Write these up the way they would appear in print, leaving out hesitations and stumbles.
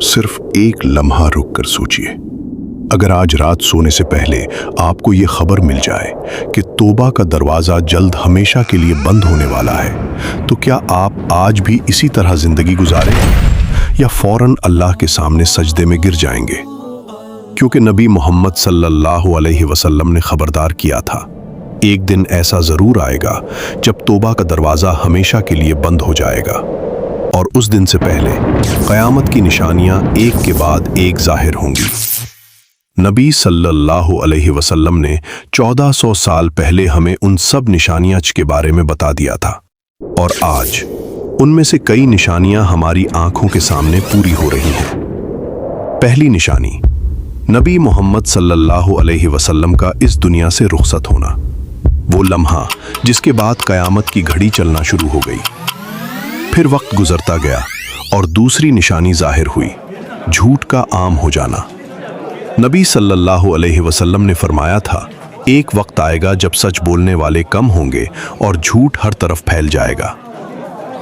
सिर्फ एक लम्हा रुक कर सोचिए, अगर आज रात सोने से पहले आपको ये खबर मिल जाए कि तौबा का दरवाज़ा जल्द हमेशा के लिए बंद होने वाला है, तो क्या आप आज भी इसी तरह ज़िंदगी गुजारेंगे या फ़ौरन अल्लाह के सामने सजदे में गिर जाएंगे? क्योंकि नबी मोहम्मद सल्लल्लाहु अलैहि वसल्लम ने खबरदार किया था, एक दिन ऐसा ज़रूर आएगा जब तौबा का दरवाज़ा हमेशा के लिए बंद हो जाएगा, और उस दिन से पहले क़यामत की निशानियां एक के बाद एक ज़ाहिर होंगी। नबी सल्लल्लाहु अलैहि वसल्लम ने 1400 साल पहले हमें उन सब निशानियां के बारे में बता दिया था, और आज उनमें से कई निशानियां हमारी आंखों के सामने पूरी हो रही हैं। पहली निशानी, नबी मोहम्मद सल्लल्लाहु अलैहि वसल्लम का इस दुनिया से रुखसत होना, वो लम्हा जिसके बाद क़यामत की घड़ी चलना शुरू हो गई। फिर वक्त गुजरता गया और दूसरी निशानी जाहिर हुई, झूठ का आम हो जाना। नबी सल्लल्लाहु अलैहि वसल्लम ने फरमाया था, एक वक्त आएगा जब सच बोलने वाले कम होंगे और झूठ हर तरफ फैल जाएगा।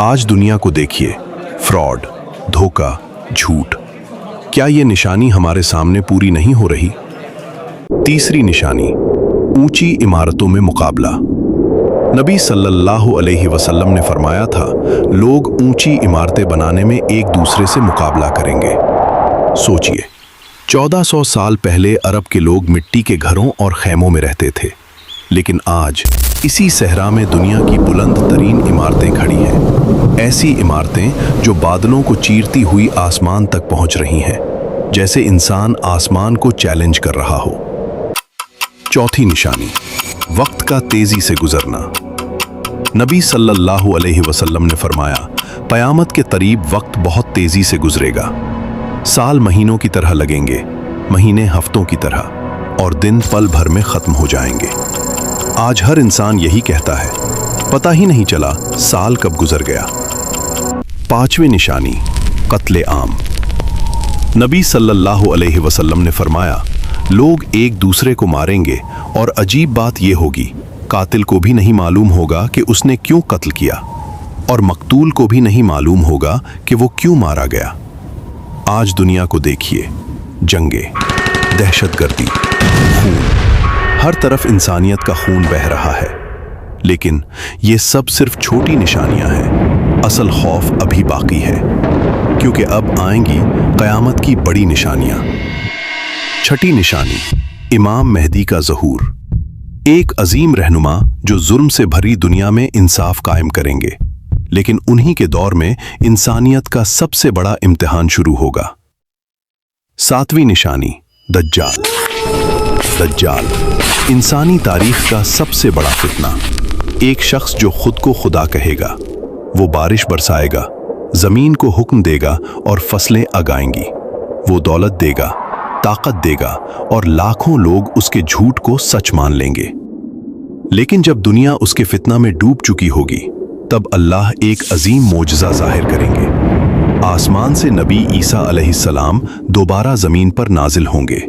आज दुनिया को देखिए, फ्रॉड, धोखा, झूठ, क्या ये निशानी हमारे सामने पूरी नहीं हो रही? तीसरी निशानी, ऊंची इमारतों में मुकाबला। नबी सल्लल्लाहु अलैहि वसल्लम ने फरमाया था, लोग ऊंची इमारतें बनाने में एक दूसरे से मुकाबला करेंगे। सोचिए, 1400 साल पहले अरब के लोग मिट्टी के घरों और खैमों में रहते थे, लेकिन आज इसी सहरा में दुनिया की बुलंद तरीन इमारतें खड़ी हैं। ऐसी इमारतें जो बादलों को चीरती हुई आसमान तक पहुंच रही हैं, जैसे इंसान आसमान को चैलेंज कर रहा हो। चौथी निशानी, वक्त का तेजी से गुजरना। नबी सल्लल्लाहु अलैहि वसल्लम ने फरमाया, क़यामत के करीब वक्त बहुत तेजी से गुजरेगा। साल महीनों की तरह लगेंगे, महीने हफ्तों की तरह, और दिन पल भर में खत्म हो जाएंगे। आज हर इंसान यही कहता है, पता ही नहीं चला साल कब गुजर गया। पांचवी निशानी, कत्ले आम। नबी सल्लल्लाहु अलैहि वसल्लम ने फरमाया, लोग एक दूसरे को मारेंगे, और अजीब बात यह होगी, कातिल को भी नहीं मालूम होगा कि उसने क्यों कत्ल किया, और मकतूल को भी नहीं मालूम होगा कि वो क्यों मारा गया। आज दुनिया को देखिए, जंगे, दहशतगर्दी, खून, हर तरफ इंसानियत का खून बह रहा है। लेकिन ये सब सिर्फ छोटी निशानियां हैं, असल खौफ अभी बाकी है, क्योंकि अब आएंगी क़यामत की बड़ी निशानियां। छठी निशानी, इमाम मेहदी का ज़हूर। एक अजीम रहनुमा जो जुल्म से भरी दुनिया में इंसाफ कायम करेंगे, लेकिन उन्हीं के दौर में इंसानियत का सबसे बड़ा इम्तिहान शुरू होगा। सातवीं निशानी, दज्जाल। दज्जाल इंसानी तारीख का सबसे बड़ा फितना। एक शख्स जो खुद को खुदा कहेगा, वो बारिश बरसाएगा, जमीन को हुक्म देगा और फसलें उगाएंगी। वो दौलत देगा, ताकत देगा, और लाखों लोग उसके झूठ को सच मान लेंगे। लेकिन जब दुनिया उसके फितना में डूब चुकी होगी, तब अल्लाह एक अजीम मोजज़ा जाहिर करेंगे। आसमान से नबी ईसा अलैहिस्सलाम दोबारा जमीन पर नाजिल होंगे,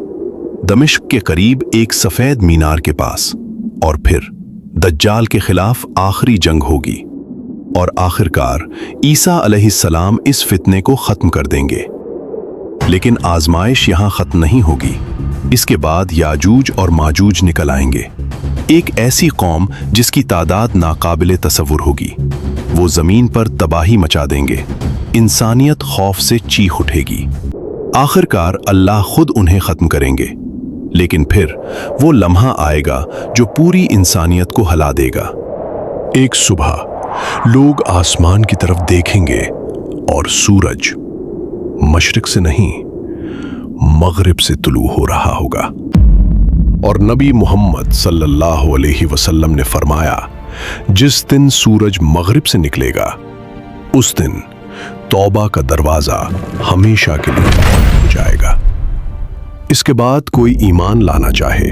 दमिश्क के करीब एक सफेद मीनार के पास, और फिर दज्जाल के खिलाफ आखिरी जंग होगी, और आखिरकार ईसा अलैहिस्सलाम इस फितने को खत्म कर देंगे। लेकिन आजमाइश यहां खत्म नहीं होगी। इसके बाद याजूज और माजूज निकल आएंगे, एक ऐसी कौम जिसकी तादाद नाकाबिले तसव्वुर होगी। वो जमीन पर तबाही मचा देंगे, इंसानियत खौफ से चीख उठेगी। आखिरकार अल्लाह खुद उन्हें खत्म करेंगे। लेकिन फिर वो लम्हा आएगा जो पूरी इंसानियत को हिला देगा। एक सुबह लोग आसमान की तरफ देखेंगे और सूरज मशरिक से नहीं, मगरिब से तुलू हो रहा होगा। और नबी मोहम्मद सल्लल्लाहु अलैहि वसल्लम ने फरमाया, जिस दिन सूरज मगरिब से निकलेगा, उस दिन तौबा का दरवाजा हमेशा के लिए बंद हो जाएगा। इसके बाद कोई ईमान लाना चाहे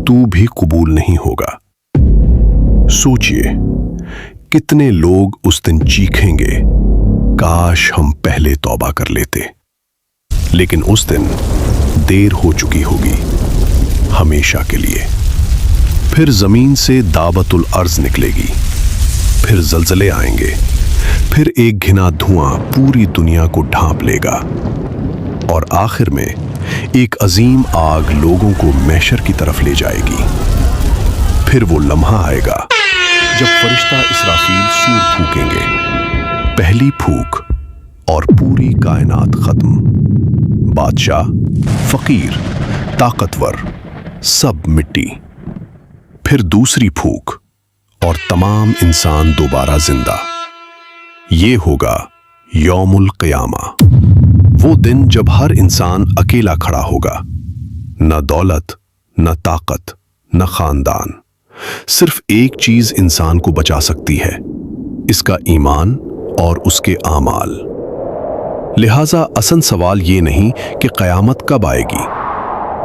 तो भी कबूल नहीं होगा। सोचिए, कितने लोग उस दिन चीखेंगे, काश हम पहले तौबा कर लेते। लेकिन उस दिन देर हो चुकी होगी, हमेशा के लिए। फिर जमीन से दाबतुल अर्ज निकलेगी, फिर जलजले आएंगे, फिर एक घिना धुआं पूरी दुनिया को ढांप लेगा। और आखिर में एक अजीम आग लोगों को महशर की तरफ ले जाएगी। फिर वो लम्हा आएगा जब फरिश्ता इसराफील सूर फूकेंगे। पहली फूक और पूरी कायनात खत्म। बादशाह, फकीर, ताकतवर, सब मिट्टी। फिर दूसरी फूक और तमाम इंसान दोबारा जिंदा। ये होगा यौमुल क़ियामा, वो दिन जब हर इंसान अकेला खड़ा होगा। न दौलत, न ताकत, न खानदान। सिर्फ एक चीज इंसान को बचा सकती है, इसका ईमान और उसके आमाल। लिहाजा असल सवाल ये नहीं कि क़यामत कब आएगी।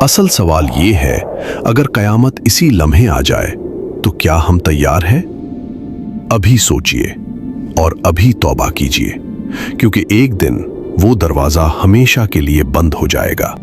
असल सवाल ये है, अगर क़यामत इसी लम्हे आ जाए तो क्या हम तैयार हैं? अभी सोचिए और अभी तौबा कीजिए, क्योंकि एक दिन वो दरवाजा हमेशा के लिए बंद हो जाएगा।